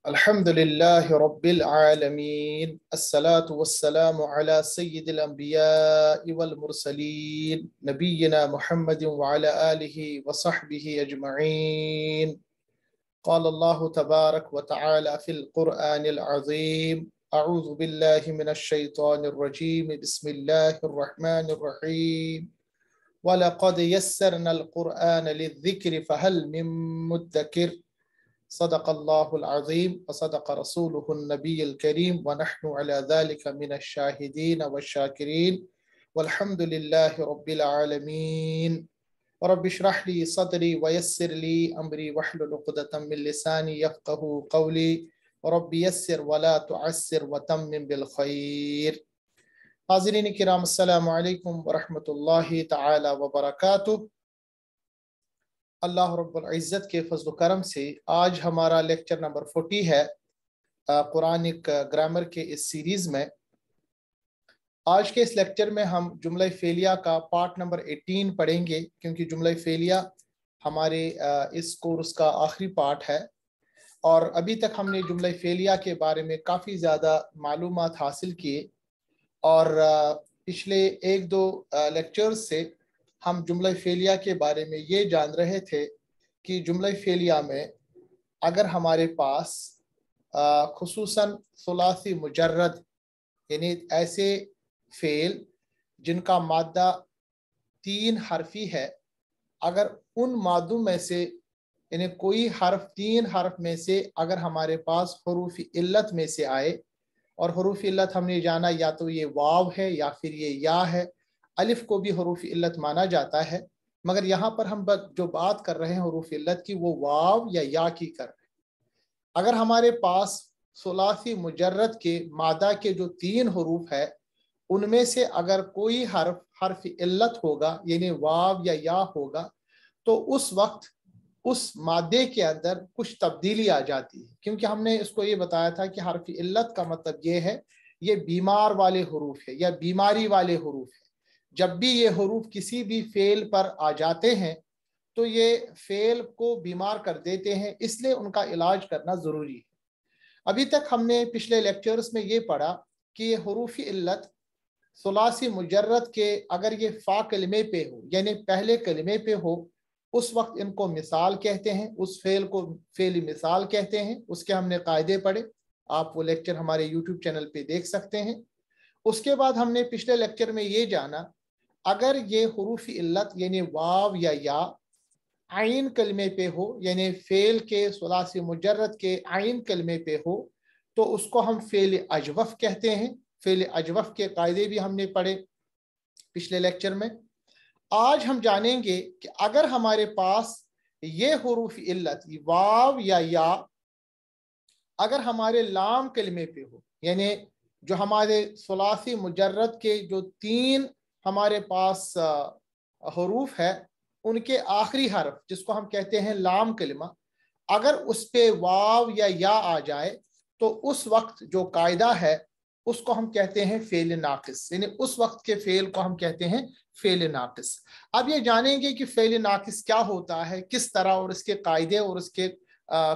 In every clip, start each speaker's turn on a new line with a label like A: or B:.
A: الحمد لله رب العالمين الصلاة والسلام على سيد الأنبياء والمرسلين نبينا محمد وعلى آله وصحبه أجمعين. قال الله تبارك وتعالى في القرآن العظيم: أعوذ بالله من الشيطان الرجيم، بسم الله الرحمن الرحيم. ولقد يسرنا القرآن للذكر فهل من مدكر. صدق الله العظيم وصدق رسوله النبي الكريم ونحن على ذلك من الشاهدين والشاكرين والحمد لله رب العالمين. رب اشرح لي صدري ويسر لي أمري واحلل عقدة من لساني يفقهوا قولي. رب يسر ولا تعسر وتمم بالخير. حاضرین کرام، السلام علیکم ورحمۃ اللہ تعالی وبرکاتہ۔ اللہ رب العزت کے فضل و کرم سے آج ہمارا لیکچر نمبر 40 ہے قرآنک گرامر کے اس سیریز میں۔ آج کے اس لیکچر میں ہم جملہ فعلیہ کا پارٹ نمبر 18 پڑھیں گے، کیونکہ جملہ فعلیہ ہمارے اس کورس کا آخری پارٹ ہے، اور ابھی تک ہم نے جملہ فعلیہ کے بارے میں کافی زیادہ معلومات حاصل کیے، اور پچھلے 1-2 لیکچرز سے ہم جملہ فعلیہ کے بارے میں یہ جان رہے تھے کہ جملہ فعلیہ میں اگر ہمارے پاس خصوصاً ثلاثی مجرد، یعنی ایسے فعل جن کا مادہ 3 حرفی ہے، اگر ان مادوں میں سے یعنی کوئی حرف 3 حرف میں سے اگر ہمارے پاس حروف علت میں سے آئے، اور حروف علت ہم نے جانا یا تو یہ واو ہے یا پھر یہ یا ہے، الف کو بھی حروف علت مانا جاتا ہے، مگر یہاں پر ہم جو بات کر رہے ہیں حروف علت کی وہ واو یا کی کر رہے ہیں۔ اگر ہمارے پاس ثلاثی مجرد کے مادہ کے جو 3 حروف ہے، ان میں سے اگر کوئی حرف علت ہوگا یعنی واو یا ہوگا، تو اس وقت اس مادے کے اندر کچھ تبدیلی آ جاتی ہے، کیونکہ ہم نے اس کو یہ بتایا تھا کہ حرف علت کا مطلب یہ ہے یہ بیمار والے حروف ہے یا بیماری والے حروف ہے۔ جب بھی یہ حروف کسی بھی فعل پر آ جاتے ہیں تو یہ فعل کو بیمار کر دیتے ہیں، اس لیے ان کا علاج کرنا ضروری ہے۔ ابھی تک ہم نے پچھلے لیکچرز میں یہ پڑھا کہ یہ حروف علت ثلاثی مجرد کے اگر یہ فا کلمے پہ ہو یعنی پہلے کلمے پہ ہو، اس وقت ان کو مثال کہتے ہیں، اس فعل کو فعل مثال کہتے ہیں۔ اس کے ہم نے قاعدے پڑھے، آپ وہ لیکچر ہمارے یوٹیوب چینل پہ دیکھ سکتے ہیں۔ اس کے بعد ہم نے پچھلے لیکچر میں یہ جانا اگر یہ حروف علت یعنی واو یا عین کلمے پہ ہو، یعنی فعل کے ثلاثی مجرد کے عین کلمے پہ ہو، تو اس کو ہم فعل اجوف کہتے ہیں۔ فعل اجوف کے قاعدے بھی ہم نے پڑھے پچھلے لیکچر میں۔ آج ہم جانیں گے کہ اگر ہمارے پاس یہ حروف علت واو یا اگر ہمارے لام کلمے پہ ہو، یعنی جو ہمارے ثلاثی مجرد کے جو 3 ہمارے پاس حروف ہے، ان کے آخری حرف جس کو ہم کہتے ہیں لام کلمہ، اگر اس پہ واو یا آ جائے تو اس وقت جو قاعدہ ہے اس کو ہم کہتے ہیں فعل ناقص، یعنی اس وقت کے فعل کو ہم کہتے ہیں فعل ناقص۔ اب یہ جانیں گے کہ فعل ناقص کیا ہوتا ہے، کس طرح، اور اس کے قاعدے اور اس کے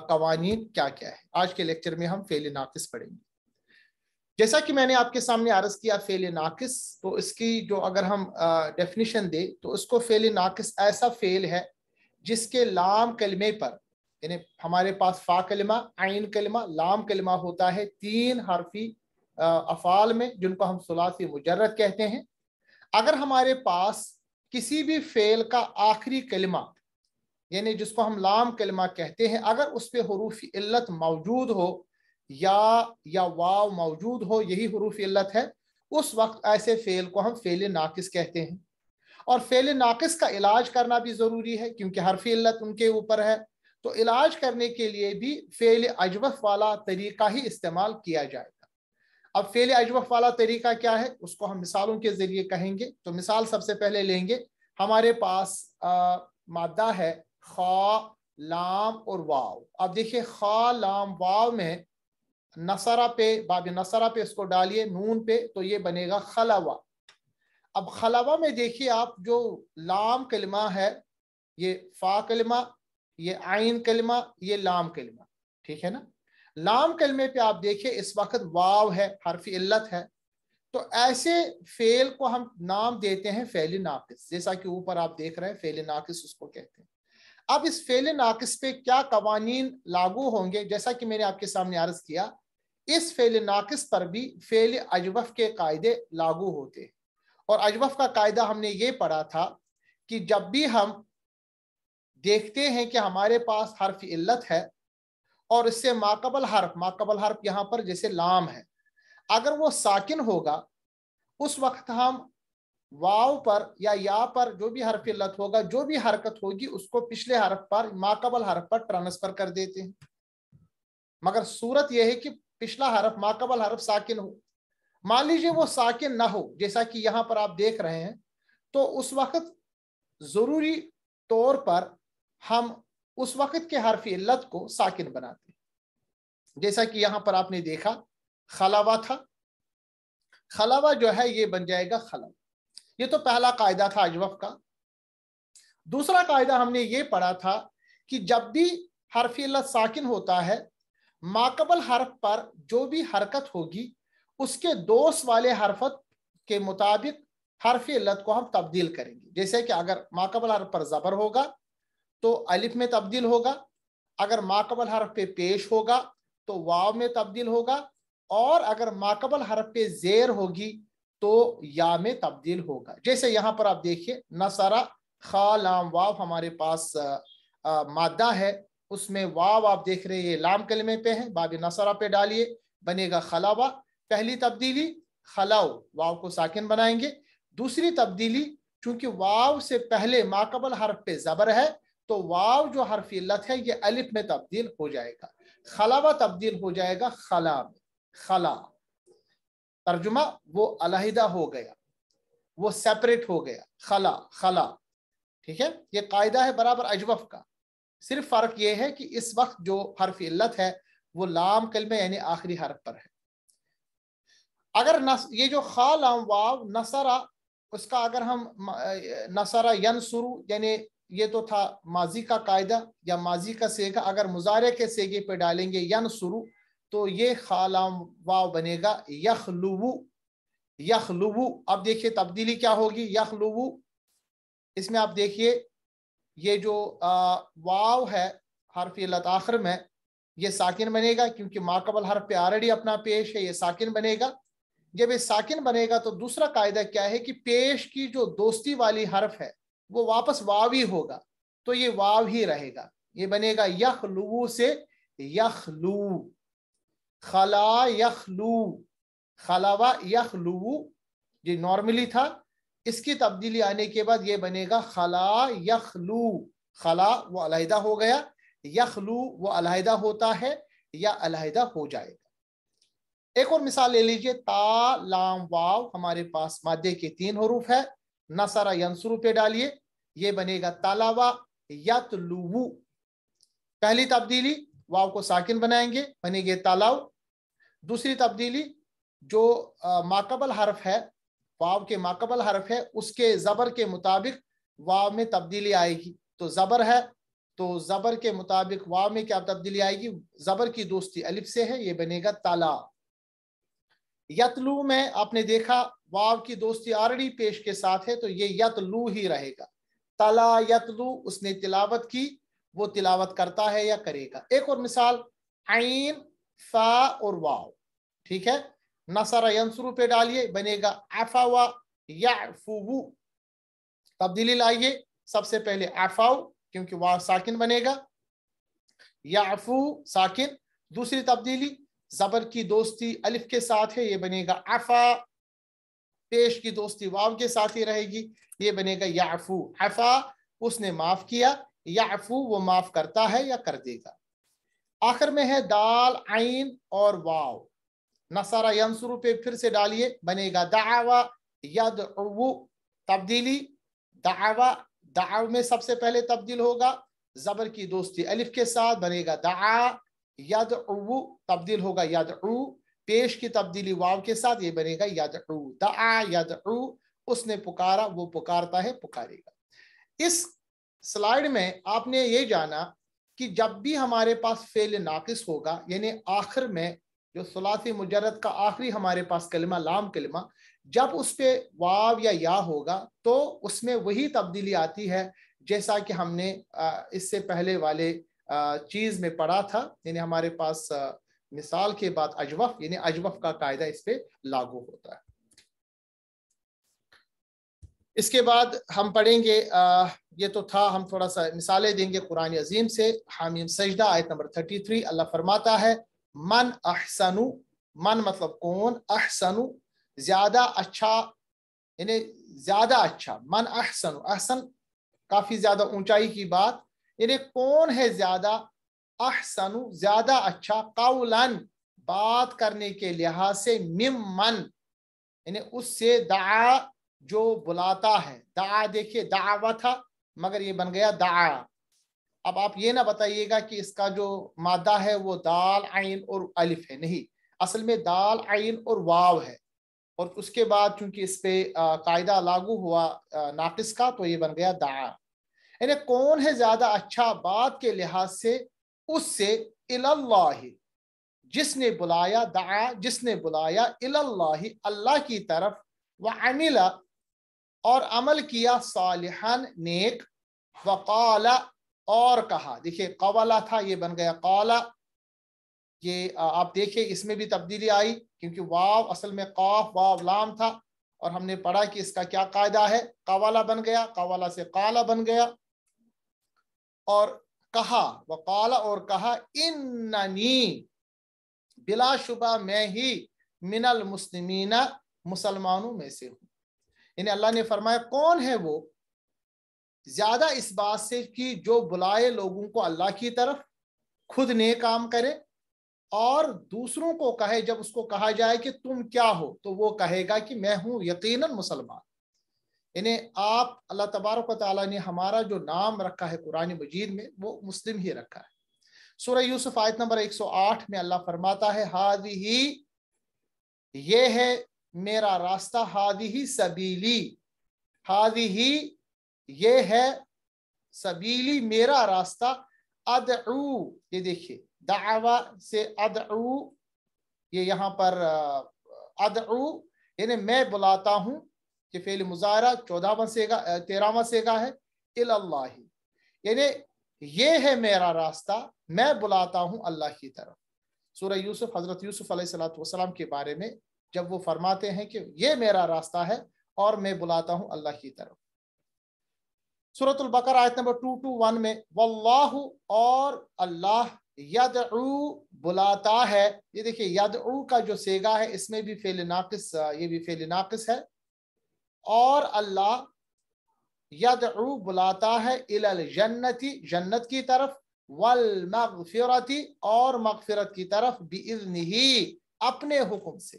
A: قوانین کیا کیا ہے۔ آج کے لیکچر میں ہم فعل ناقص پڑھیں گے۔ جیسا کہ میں نے آپ کے سامنے عرض کیا فعل ناقص، تو اس کی جو اگر ہم ڈیفینیشن دیں تو اس کو فعل ناقص ایسا فعل ہے جس کے لام کلمے پر، یعنی ہمارے پاس فا کلمہ، عین کلمہ، لام کلمہ ہوتا ہے 3 حرفی افعال میں جن کو ہم ثلاثی مجرد کہتے ہیں۔ اگر ہمارے پاس کسی بھی فعل کا آخری کلمہ یعنی جس کو ہم لام کلمہ کہتے ہیں، اگر اس پہ حروف علت موجود ہو یا واو موجود ہو، یہی حروف علت ہے، اس وقت ایسے فعل کو ہم فعل ناقص کہتے ہیں۔ اور فعل ناقص کا علاج کرنا بھی ضروری ہے کیونکہ حرف علت ان کے اوپر ہے، تو علاج کرنے کے لیے بھی فعل اجوف والا طریقہ ہی استعمال کیا جائے گا۔ اب فعل اجوف والا طریقہ کیا ہے اس کو ہم مثالوں کے ذریعے کہیں گے۔ تو مثال سب سے پہلے لیں گے، ہمارے پاس مادہ ہے خا، لام اور واو۔ اب دیکھیے خا، لام، واو میں نصرہ پہ، باب نصرہ پہ اس کو ڈالیے، نون پہ، تو یہ بنے گا خلوا۔ اب خلوا میں دیکھیے آپ جو لام کلمہ ہے، یہ فا کلمہ، یہ عین کلمہ، یہ لام کلمہ، ٹھیک ہے نا۔ لام کلمے پہ آپ دیکھیں اس وقت واو ہے، حرف علت ہے، تو ایسے فعل کو ہم نام دیتے ہیں فعل ناقص، جیسا کہ اوپر آپ دیکھ رہے ہیں فعل ناقص اس کو کہتے ہیں۔ اب اس فعل ناقص پہ کیا قوانین لاگو ہوں گے؟ جیسا کہ میں نے آپ کے سامنے عرض کیا، اس فعل ناقص پر بھی فعل اجوف کے قاعدے لاگو ہوتے ہیں، اور اجوف کا قاعدہ ہم نے یہ پڑھا تھا کہ جب بھی ہم دیکھتے ہیں کہ ہمارے پاس حرف علت ہے اور اس سے ماقبل حرف یہاں پر جیسے لام ہے، اگر وہ ساکن ہوگا اس وقت ہم واو پر یا پر جو بھی حرف علت ہوگا، جو بھی حرکت ہوگی اس کو پچھلے حرف پر ماقبل حرف پر ٹرانسفر کر دیتے ہیں، مگر صورت یہ ہے کہ پچھلا حرف ماقبل حرف ساکن ہو۔ مان لیجئے وہ ساکن نہ ہو، جیسا کہ یہاں پر آپ دیکھ رہے ہیں، تو اس وقت ضروری طور پر ہم اس وقت کے حرف علت کو ساکن بناتے ہیں، جیسا کہ یہاں پر آپ نے دیکھا خلاوا تھا، خلاوا جو ہے یہ بن جائے گا خلو۔ یہ تو پہلا قاعدہ تھا اجوف کا۔ دوسرا قاعدہ ہم نے یہ پڑھا تھا کہ جب بھی حرف علت ساکن ہوتا ہے، ماقبل حرف پر جو بھی حرکت ہوگی اس کے دوست والے حرفت کے مطابق حرف علت کو ہم تبدیل کریں گے۔ جیسے کہ اگر ماقبل حرف پر زبر ہوگا تو الف میں تبدیل ہوگا، اگر ماقبل حرف پہ پیش ہوگا تو واو میں تبدیل ہوگا، اور اگر ماقبل حرف پہ زیر ہوگی تو یا میں تبدیل ہوگا۔ جیسے یہاں پر آپ دیکھیے نصرہ، خا لام واو ہمارے پاس مادہ ہے، اس میں واو آپ دیکھ رہے ہیں یہ لام کلمے پہ ہے، باب نصرہ پہ ڈالیے بنے گا خلاوا۔ پہلی تبدیلی خلاو، واو کو ساکن بنائیں گے۔ دوسری تبدیلی چونکہ واو سے پہلے ماقبل حرف پہ زبر ہے تو واو جو حرف علت ہے یہ الف میں تبدیل ہو جائے گا، خلاوا تبدیل ہو جائے گا خلا میں، خلا۔ ترجمہ وہ علیحدہ ہو گیا، وہ سیپریٹ ہو گیا، خلا خلا، ٹھیک ہے۔ یہ قاعدہ ہے برابر اجوف کا، صرف فرق یہ ہے کہ اس وقت جو حرف علت ہے وہ لام کلمہ یعنی آخری حرف پر ہے۔ اگر یہ جو خا لام واو نصرہ، اس کا اگر ہم نصرہ ینصرو، یعنی یہ تو تھا ماضی کا قاعدہ یا ماضی کا سیگا، اگر مضارع کے سیگے پہ ڈالیں گے ینصرو تو یہ خا لام واو بنے گا یخلو، یخلو۔ اب دیکھیے تبدیلی کیا ہوگی، یخلو، اس میں آپ دیکھیے یہ جو واو ہے حرف علت آخر میں یہ ساکن بنے گا، کیونکہ ماقبل حرف پہ آلریڈی اپنا پیش ہے، یہ ساکن بنے گا۔ جب یہ ساکن بنے گا تو دوسرا قاعدہ کیا ہے کہ پیش کی جو دوستی والی حرف ہے وہ واپس واو ہی ہوگا، تو یہ واو ہی رہے گا، یہ بنے گا یخلو سے یخلو، خلا یخلو، خلاوا یخلو، یہ نارملی تھا، اس کی تبدیلی آنے کے بعد یہ بنے گا خلا یخلو، خلا وہ علیحدہ ہو گیا، یخلو وہ علیحدہ ہوتا ہے یا علیحدہ ہو جائے گا۔ ایک اور مثال لے لیجئے، تا لام واو ہمارے پاس مادے کے 3 حروف ہے، نصرہ ینصرو پہ ڈالیے، یہ بنے گا تلاوا یتلو۔ پہلی تبدیلی واو کو ساکن بنائیں گے بنے گے تلاو۔ دوسری تبدیلی جو ماقبل حرف ہے، واو کے ماقبل حرف ہے، اس کے زبر کے مطابق واو میں تبدیلی آئے گی، تو زبر ہے تو زبر کے مطابق واو میں کیا تبدیلی آئے گی، زبر کی دوستی الف سے ہے، یہ بنے گا تلا۔ یتلو میں آپ نے دیکھا واو کی دوستی آلریڈی پیش کے ساتھ ہے تو یہ یتلو ہی رہے گا، تلا یتلو، اس نے تلاوت کی، وہ تلاوت کرتا ہے یا کرے گا۔ ایک اور مثال عین، فا اور واو، ٹھیک ہے، نصرہ ینصرو پہ ڈالیے بنے گا عفوا یعفو۔ تبدیلی لائیے، سب سے پہلے عفو کیونکہ واو ساکن بنے گا، یعفو ساکن۔ دوسری تبدیلی زبر کی دوستی الف کے ساتھ ہے، یہ بنے گا عفا، پیش کی دوستی واو کے ساتھ ہی رہے گی، یہ بنے گا یعفو، عفا اس نے معاف کیا، یعفو وہ معاف کرتا ہے یا کر دے گا۔ آخر میں ہے دال عین اور واو، نصرہ ینصرو پہ پھر سے ڈالیے بنے گا دعوا یدعو۔ تبدیلی دعوا، دعو میں سب سے پہلے تبدیل ہوگا، زبر کی دوستی الف کے ساتھ بنے گا دعا، یدعو تبدیل ہوگا یدعو، پیش کی تبدیلی واو کے ساتھ یہ بنے گا یدعو، دعا یدعو، اس نے پکارا وہ پکارتا ہے پکارے گا۔ اس سلائیڈ میں آپ نے یہ جانا کہ جب بھی ہمارے پاس فعل ناقص ہوگا، یعنی آخر میں جو ثلاثی مجرد کا آخری ہمارے پاس کلمہ لام کلمہ، جب اس پہ واو یا یا ہوگا تو اس میں وہی تبدیلی آتی ہے جیسا کہ ہم نے اس سے پہلے والے چیز میں پڑھا تھا، یعنی ہمارے پاس مثال کے بعد اجوف، یعنی اجوف کا قاعدہ اس پہ لاگو ہوتا ہے۔ اس کے بعد ہم پڑھیں گے، یہ تو تھا، ہم تھوڑا سا مثالیں دیں گے قرآن عظیم سے۔ حامیم سجدہ آیت نمبر 33، اللہ فرماتا ہے من احسن، من مطلب کون، احسن زیادہ اچھا، یعنی زیادہ اچھا، من احسن، احسن کافی زیادہ اونچائی کی بات، یعنی کون ہے زیادہ، احسن زیادہ اچھا، قولاً بات کرنے کے لحاظ سے، ممن یعنی اس سے، دعا جو بلاتا ہے، دعا دیکھیے دعوہ تھا مگر یہ بن گیا دعا۔ اب آپ یہ نہ بتائیے گا کہ اس کا جو مادہ ہے وہ دال عین اور الف ہے، نہیں، اصل میں دال عین اور واو ہے، اور اس کے بعد چونکہ اس پہ قاعدہ لاگو ہوا ناقص کا تو یہ بن گیا دعا۔ یعنی کون ہے زیادہ اچھا بات کے لحاظ سے اس سے، اللہ جس نے بلایا، دعا جس نے بلایا، اللہ اللہ کی طرف، وعمل اور عمل کیا، صالحاً نیک، وقال اور کہا، دیکھیے قولا تھا یہ بن گیا قالا، یہ آپ دیکھیں اس میں بھی تبدیلی آئی کیونکہ واو اصل میں قاف واو لام تھا، اور ہم نے پڑھا کہ اس کا کیا قاعدہ ہے، قوالا بن گیا، قوالا سے قالا بن گیا، اور کہا، وقال اور کہا، اننی بلا شبہ میں ہی، من المسلمین مسلمانوں میں سے ہوں۔ یعنی اللہ نے فرمایا کون ہے وہ زیادہ اس بات سے کہ جو بلائے لوگوں کو اللہ کی طرف، خود نیک کام کرے اور دوسروں کو کہے، جب اس کو کہا جائے کہ تم کیا ہو تو وہ کہے گا کہ میں ہوں یقیناً مسلمان۔ یعنی آپ، اللہ تبارک و تعالیٰ نے ہمارا جو نام رکھا ہے قرآن مجید میں وہ مسلم ہی رکھا ہے۔ سورہ یوسف آیت نمبر 108 میں اللہ فرماتا ہے ہادی، یہ ہے میرا راستہ، ہادی سبیلی، ہادی یہ ہے، سبیلی میرا راستہ، ادعو یہ دیکھیے دعوی سے ادعو، یہ یہاں پر ادعو یعنی میں بلاتا ہوں، کہ فعل مضارع 13واں سیغہ ہے، اللہ یعنی یہ ہے میرا راستہ، میں بلاتا ہوں اللہ کی طرف۔ سورہ یوسف، حضرت یوسف علیہ السلام کے بارے میں جب وہ فرماتے ہیں کہ یہ میرا راستہ ہے اور میں بلاتا ہوں اللہ کی طرف۔ سورۃ البقرہ آیت نمبر 221 میں واللہ اور اللہ، یدعو بلاتا ہے، یہ دیکھیں یدعو کا جو سیغہ ہے اس میں بھی فعل ناقص، یہ بھی فعل ناقص ہے، اور اللہ یدعو بلاتا ہے الی الجنتی جنت کی طرف، والمغفرتی اور مغفرت کی طرف، باذنہ اپنے حکم سے۔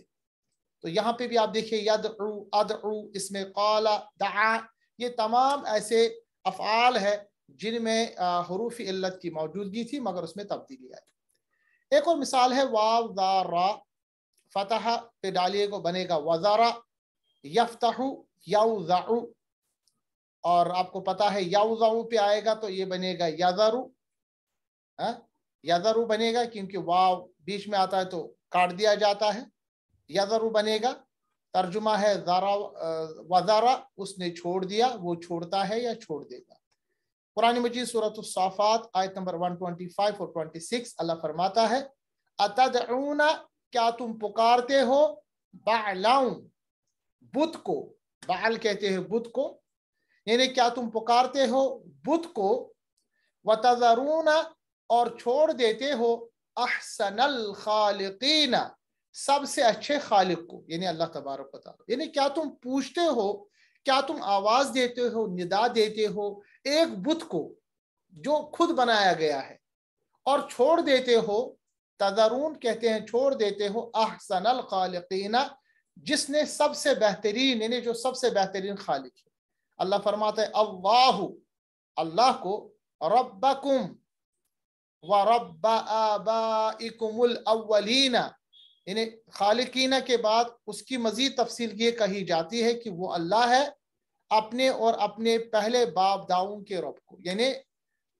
A: تو یہاں پہ بھی آپ دیکھیں یدعو، ادعو، اس میں قال، دعا، یہ تمام ایسے افعال ہے جن میں حروف علت کی موجودگی تھی مگر اس میں تبدیلی آئی۔ ایک اور مثال ہے واو ذا را، فتح پہ ڈالیے کو بنے گا وزارا، یفتح یوزع، اور آپ کو پتا ہے یوزع پہ آئے گا تو یہ بنے گا یذرو، یذرو بنے گا کیونکہ واو بیچ میں آتا ہے تو کاٹ دیا جاتا ہے، یذرو بنے گا۔ ترجمہ ہے وزارا اس نے چھوڑ دیا، وہ چھوڑتا ہے یا چھوڑ دے گا۔ قرآن مجید سورۃ الصافات آیت نمبر 125 اور 26 اللہ فرماتا ہے اتدعون کیا تم پکارتے ہو، بعلاؤں بت کو، بعل کہتے ہیں بت کو، یعنی کیا تم پکارتے ہو بت کو، وتذرون اور چھوڑ دیتے ہو، احسن الخالقین سب سے اچھے خالق کو، یعنی اللہ تبارک و تعالی، یعنی کیا تم پوچھتے ہو، کیا تم آواز دیتے ہو، ندا دیتے ہو ایک بت کو جو خود بنایا گیا ہے، اور چھوڑ دیتے ہو، تذرون کہتے ہیں چھوڑ دیتے ہو، احسن الخالقین جس نے سب سے بہترین، یعنی جو سب سے بہترین خالق ہے۔ اللہ فرماتا ہے اللہ، اللہ کو، ربکم ورب آبائکم الاولین، یعنی خالقین کے بعد اس کی مزید تفصیل یہ کہی جاتی ہے کہ وہ اللہ ہے اپنے اور اپنے پہلے باپ داؤں کے رب کو، یعنی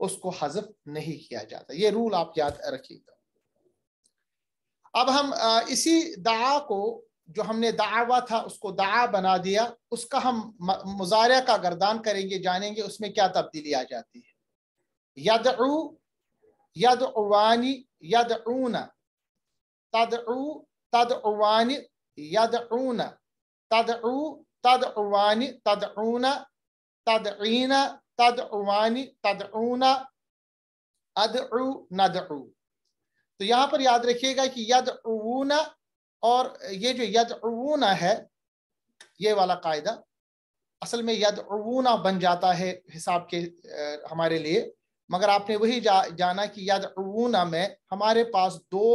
A: اس کو حذف نہیں کیا جاتا. یہ رول آپ یاد رکھیے گا. اب ہم اسی دعا کو جو ہم نے دعوا تھا اس کو دعا بنا دیا, اس کا ہم مضارع کا گردان کریں گے, جانیں گے اس میں کیا تبدیلی آ جاتی ہے. یدعو, یدعوانی, یدعون, تدعو, تدعوان, یدعون, تدعو, تدعوان, تدعون, تدعین, تدعوان, تدعون, ادعو, ندعو. تو یہاں پر یاد رکھیے گا کہ یدعون اور یہ جو یدعون ہے یہ والا قاعدہ اصل میں یدعون بن جاتا ہے حساب کے ہمارے لیے, مگر آپ نے وہی جانا کہ یدعون میں ہمارے پاس دو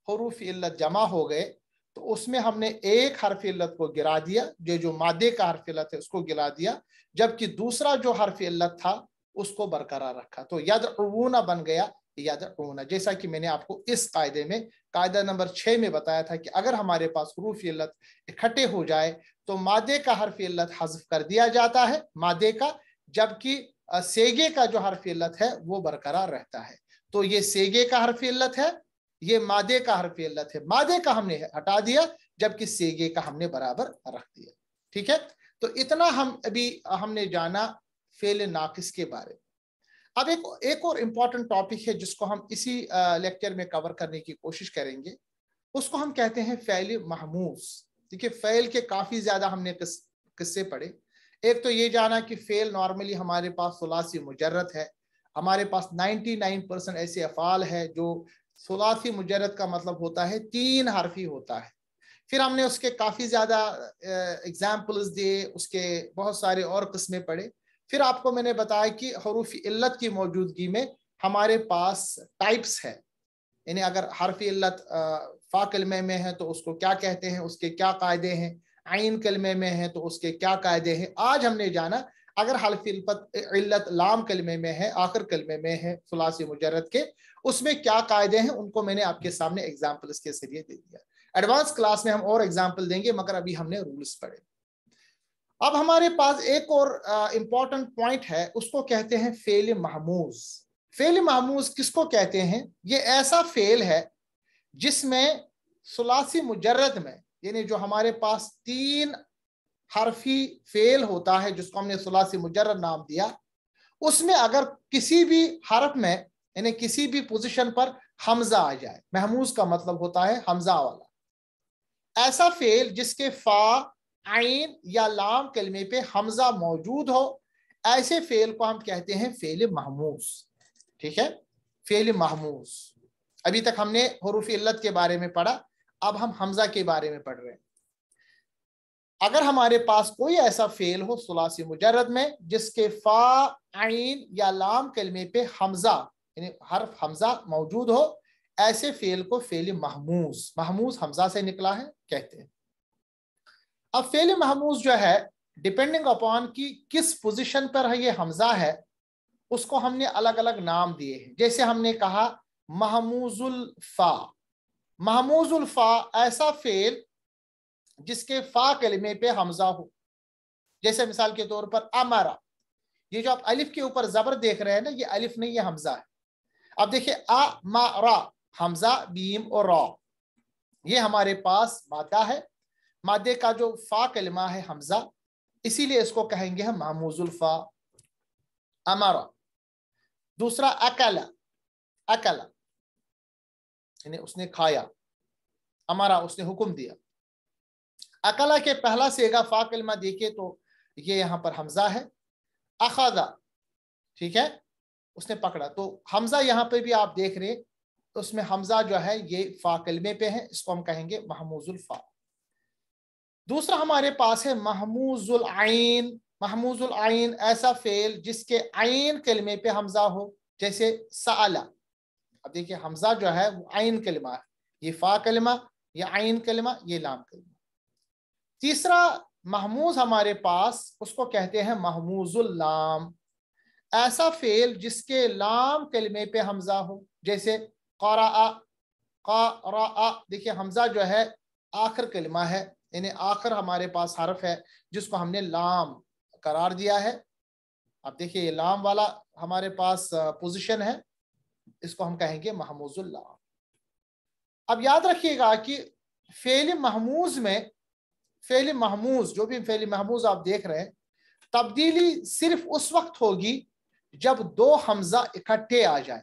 A: حروف علت جمع ہو گئے, تو اس میں ہم نے ایک حرف علت کو گرا دیا, جو مادے کا حرف علت ہے اس کو گرا دیا, جبکہ دوسرا جو حرف علت تھا اس کو برقرار رکھا. تو یدعون بن گیا یدعون, جیسا کہ میں نے آپ کو اس قاعدے میں قاعدہ نمبر 6 میں بتایا تھا کہ اگر ہمارے پاس حروف علت اکٹھے ہو جائے تو مادے کا حرف علت حذف کر دیا جاتا ہے مادے کا, جبکہ سیگے کا جو حرف علت ہے وہ برقرار رہتا ہے. تو یہ سیگے کا حرف علت ہے, یہ مادے کا حرف علت ہے, مادے کا ہم نے ہٹا دیا جبکہ سیگے کا ہم نے برابر رکھ دیا. ٹھیک ہے, تو اتنا ہم نے جانا فعل ناقص کے بارے میں. اب ایک اور امپورٹنٹ ٹاپک ہے جس کو ہم اسی لیکچر میں کور کرنے کی کوشش کریں گے, اس کو ہم کہتے ہیں فعل محموز. دیکھیے فعل کے کافی زیادہ ہم نے قصے پڑھے. ایک تو یہ جانا کہ فعل نارملی ہمارے پاس ثلاثی مجرد ہے, ہمارے پاس 99% ایسے افعال ہے جو ثلاثی مجرد کا مطلب ہوتا ہے 3 حرفی ہوتا ہے. پھر ہم نے اس کے کافی زیادہ اگزامپلز دیے, اس کے بہت سارے اور قسمیں پڑھے. پھر آپ کو میں نے بتایا کہ حروف علت کی موجودگی میں ہمارے پاس ٹائپس ہے, یعنی اگر حرف علت فا کلمے میں ہے تو اس کو کیا کہتے ہیں, اس کے کیا قاعدے ہیں, عین کلمے میں ہے تو اس کے کیا قاعدے ہیں. آج ہم نے جانا اگر حرف علت لام کلمے میں ہے, آخر کلمے میں ہے ثلاثی مجرد کے, اس میں کیا قاعدے ہیں, ان کو میں نے آپ کے سامنے ایگزامپلز کے ذریعے دے دیا. ایڈوانس کلاس میں ہم اور ایگزامپل دیں گے, مگر ابھی ہم نے رولز پڑھے. اب ہمارے پاس ایک اور امپورٹنٹ پوائنٹ ہے, اس کو کہتے ہیں فعل محموز. فعل محموز کس کو کہتے ہیں؟ یہ ایسا فعل ہے جس میں ثلاثی مجرد میں, یعنی جو ہمارے پاس 3 حرفی فعل ہوتا ہے جس کو ہم نے ثلاثی مجرد نام دیا, اس میں اگر کسی بھی حرف میں یعنی کسی بھی پوزیشن پر حمزہ آ جائے, محموز کا مطلب ہوتا ہے حمزہ والا, ایسا فعل جس کے فا, عین یا لام کلمے پہ حمزہ موجود ہو, ایسے فعل کو ہم کہتے ہیں فعل محموز. ٹھیک ہے, فعل محموز. ابھی تک ہم نے حروف علت کے بارے میں پڑھا, اب ہم حمزہ کے بارے میں پڑھ رہے ہیں. اگر ہمارے پاس کوئی ایسا فعل ہو ثلاثی مجرد میں جس کے فا, عین یا لام کلمے پہ حمزہ یعنی حرف حمزہ موجود ہو, ایسے فعل کو فعل محموز, محموز حمزہ سے نکلا ہے, کہتے ہیں. اب فعل محموز جو ہے ڈیپینڈنگ اپون کی کس پوزیشن پر ہے یہ حمزہ ہے, اس کو ہم نے الگ الگ نام دیے ہیں. جیسے ہم نے کہا محموز الفا. محموز الفا ایسا فعل جس کے فا کلمے پہ حمزہ ہو, جیسے مثال کے طور پر امرا. یہ جو آپ الف کے اوپر زبر دیکھ رہے ہیں نا, یہ الف نہیں, یہ حمزہ ہے. اب دیکھیں امرا, حمزہ, بیم اور را, یہ ہمارے پاس مادہ ہے. مادے کا جو فا کلمہ ہے حمزہ, اسی لیے اس کو کہیں گے ہم محموز الفا. امرا. دوسرا اکلا, اکلا یعنی اس نے کھایا, امرا اس نے حکم دیا. اکلا کے پہلا سیگا فا کلمہ دیکھیں تو یہ یہاں پر حمزہ ہے. اخذا, ٹھیک ہے, اس نے پکڑا. تو حمزہ یہاں پہ بھی آپ دیکھ رہے, اس میں حمزہ جو ہے یہ فا کلمے پہ ہے, اس کو ہم کہیں گے محموز الفا. دوسرا ہمارے پاس ہے محموز العین. محموز العین ایسا فعل جس کے عین کلمے پہ حمزہ ہو, جیسے سألا. اب دیکھیں حمزہ جو ہے وہ عین کلمہ ہے, یہ فا کلمہ, یہ عین کلمہ, یہ لام کلمہ. تیسرا محموز ہمارے پاس, اس کو کہتے ہیں محموز اللام. ایسا فعل جس کے لام کلمے پہ حمزہ ہو, جیسے قرأ. قرأ دیکھیں حمزہ جو ہے آخر کلمہ ہے, یعنی آخر ہمارے پاس حرف ہے جس کو ہم نے لام قرار دیا ہے. اب دیکھیے یہ لام والا ہمارے پاس پوزیشن ہے، اس کو ہم کہیں گے محموز اللام۔ اب یاد رکھیے گا کہ فعل محموز میں، فعل محموز جو بھی فعل محموز آپ دیکھ رہے ہیں، تبدیلی صرف اس وقت ہوگی جب دو حمزہ اکٹھے آ جائیں،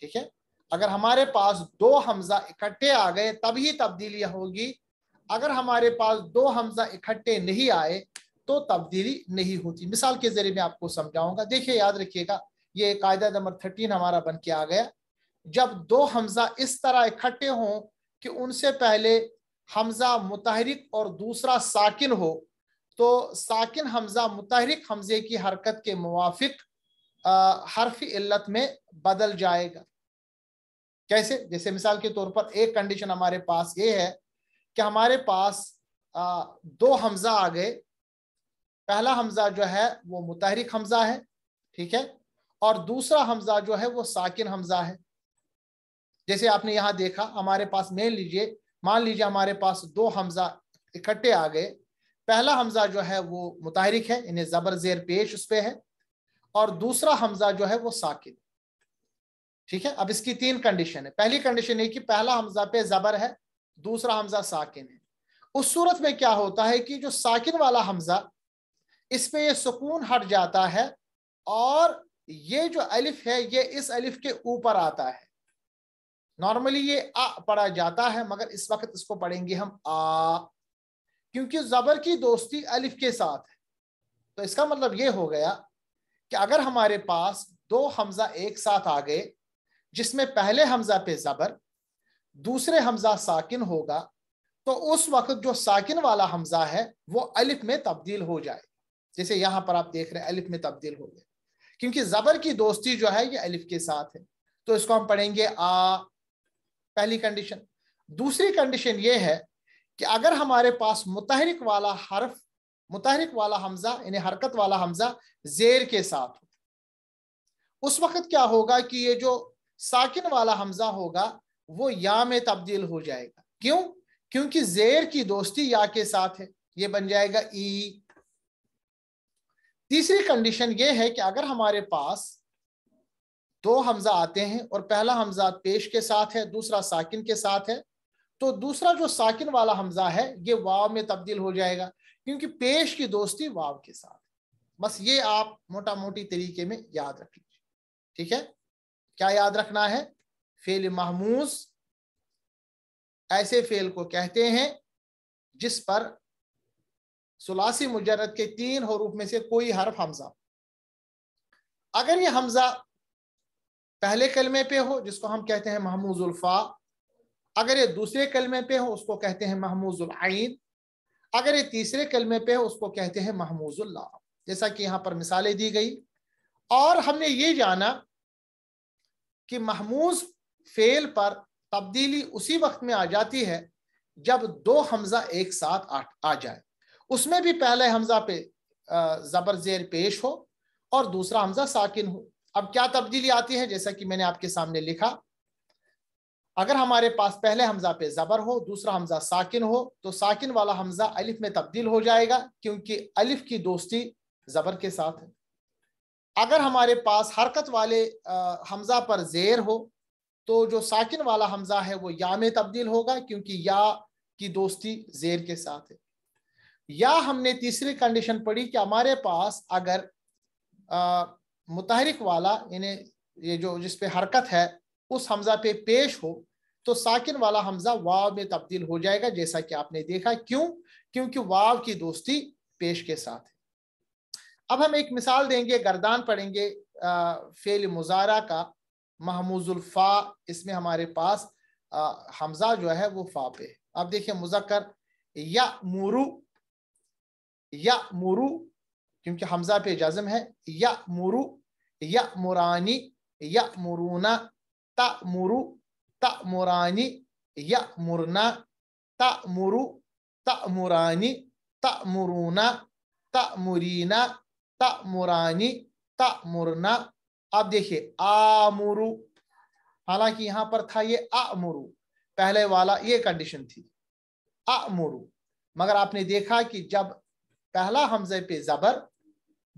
A: ٹھیک ہے؟ اگر ہمارے پاس دو حمزہ اکٹھے آ گئے تبھی تبدیلی ہوگی، اگر ہمارے پاس دو حمزہ اکٹھے نہیں آئے تو تبدیلی نہیں ہوتی۔ مثال کے ذریعے میں آپ کو سمجھاؤں گا، دیکھیے یاد رکھیے گا، یہ قاعدہ نمبر 13 ہمارا بن کے آ گیا۔ جب دو حمزہ اس طرح اکٹھے ہوں کہ ان سے پہلے حمزہ متحرک اور دوسرا ساکن ہو، تو ساکن حمزہ متحرک حمزے کی حرکت کے موافق حرف علت میں بدل جائے گا۔ کیسے؟ جیسے مثال کے طور پر ایک کنڈیشن ہمارے پاس یہ ہے کہ ہمارے پاس دو حمزہ آ گئے، پہلا حمزہ جو ہے وہ متحرک حمزہ ہے، ٹھیک ہے، اور دوسرا حمزہ جو ہے وہ ساکن حمزہ ہے۔ جیسے آپ نے یہاں دیکھا ہمارے پاس مان لیجیے ہمارے پاس دو حمزہ اکٹھے آ گئے، پہلا حمزہ جو ہے وہ متحرک ہے، انہیں زبر زیر پیش اس پہ ہے، اور دوسرا حمزہ جو ہے وہ ساکن، ٹھیک ہے۔ اب اس کی تین کنڈیشن ہے۔ پہلی کنڈیشن یہ کہ پہلا حمزہ پہ زبر ہے، دوسرا حمزہ ساکن ہے۔ اس صورت میں کیا ہوتا ہے کہ جو ساکن والا حمزہ، اس پہ یہ سکون ہٹ جاتا ہے اور یہ جو الف ہے یہ اس الف کے اوپر آتا ہے۔ نارملی یہ آ پڑھا جاتا ہے، مگر اس وقت اس کو پڑھیں گے ہم آ، کیونکہ زبر کی دوستی الف کے ساتھ ہے۔ تو اس کا مطلب یہ ہو گیا کہ اگر ہمارے پاس دو حمزہ ایک ساتھ آ گئے جس میں پہلے حمزہ پہ زبر، دوسرے حمزہ ساکن ہوگا، تو اس وقت جو ساکن والا حمزہ ہے وہ الف میں تبدیل ہو جائے، جیسے یہاں پر آپ دیکھ رہے ہیں الف میں تبدیل ہو گئے، کیونکہ زبر کی دوستی جو ہے یہ الف کے ساتھ ہے۔ تو اس کو ہم پڑھیں گے آ، پہلی کنڈیشن۔ دوسری کنڈیشن یہ ہے کہ اگر ہمارے پاس متحرک والا حمزہ یعنی حرکت والا حمزہ زیر کے ساتھ ہو، اس وقت کیا ہوگا کہ یہ جو ساکن والا حمزہ ہوگا وہ یا میں تبدیل ہو جائے گا۔ کیوں؟ کیونکہ زیر کی دوستی یا کے ساتھ ہے، یہ بن جائے گا ای۔ تیسری کنڈیشن یہ ہے کہ اگر ہمارے پاس دو حمزہ آتے ہیں اور پہلا حمزہ پیش کے ساتھ ہے، دوسرا ساکن کے ساتھ ہے، تو دوسرا جو ساکن والا حمزہ ہے یہ واو میں تبدیل ہو جائے گا، کیونکہ پیش کی دوستی واو کے ساتھ۔ بس یہ آپ موٹا موٹی طریقے میں یاد رکھ لیجیے، ٹھیک ہے۔ کیا یاد رکھنا ہے؟ فعل محموز ایسے فعل کو کہتے ہیں جس پر ثلاثی مجرد کے 3 حروف میں سے کوئی حرف حمزہ، اگر یہ حمزہ پہلے کلمے پہ ہو جس کو ہم کہتے ہیں محموز الفا، اگر یہ دوسرے کلمے پہ ہو اس کو کہتے ہیں محموز العین، اگر یہ تیسرے کلمے پہ ہو اس کو کہتے ہیں محموز اللام، جیسا کہ یہاں پر مثالیں دی گئی۔ اور ہم نے یہ جانا کہ محموز فعل پر تبدیلی اسی وقت میں آ جاتی ہے جب دو حمزہ ایک ساتھ آ جائے، اس میں بھی پہلے حمزہ پہ زبر زیر پیش ہو اور دوسرا حمزہ ساکن ہو۔ اب کیا تبدیلی آتی ہے؟ جیسا کہ میں نے آپ کے سامنے لکھا، اگر ہمارے پاس پہلے حمزہ پہ زبر ہو، دوسرا حمزہ ساکن ہو، تو ساکن والا حمزہ الف میں تبدیل ہو جائے گا کیونکہ الف کی دوستی زبر کے ساتھ ہے۔ اگر ہمارے پاس حرکت والے حمزہ پر زیر ہو تو جو ساکن والا حمزہ ہے وہ یا میں تبدیل ہوگا کیونکہ یا کی دوستی زیر کے ساتھ ہے۔ یا ہم نے تیسری کنڈیشن پڑھی کہ ہمارے پاس اگر متحرک والا یعنی یہ جو جس پہ حرکت ہے اس حمزہ پہ پیش ہو تو ساکن والا حمزہ واو میں تبدیل ہو جائے گا، جیسا کہ آپ نے دیکھا۔ کیوں؟ کیونکہ واو کی دوستی پیش کے ساتھ ہے۔ اب ہم ایک مثال دیں گے، گردان پڑھیں گے فعل مضارع کا محموز الفا، اس میں ہمارے پاس حمزہ جو ہے وہ فا پہ ہے۔ اب دیکھیں مذکر یأمرو، یأمرو کیونکہ حمزہ پہ جزم ہے، یأمرو، یأمرانی، یأمرونا، تأمرو، تأمرانی، یأمرنا، تأمرو، تأمرانی، تأمرونا، تأمرینا، تأمرانی، تأمرنا۔ اب دیکھیے آمرو، حالانکہ یہاں پر تھا یہ آمرو، پہلے والا یہ کنڈیشن تھی آمرو، مگر آپ نے دیکھا کہ جب پہلا حمزے پہ زبر،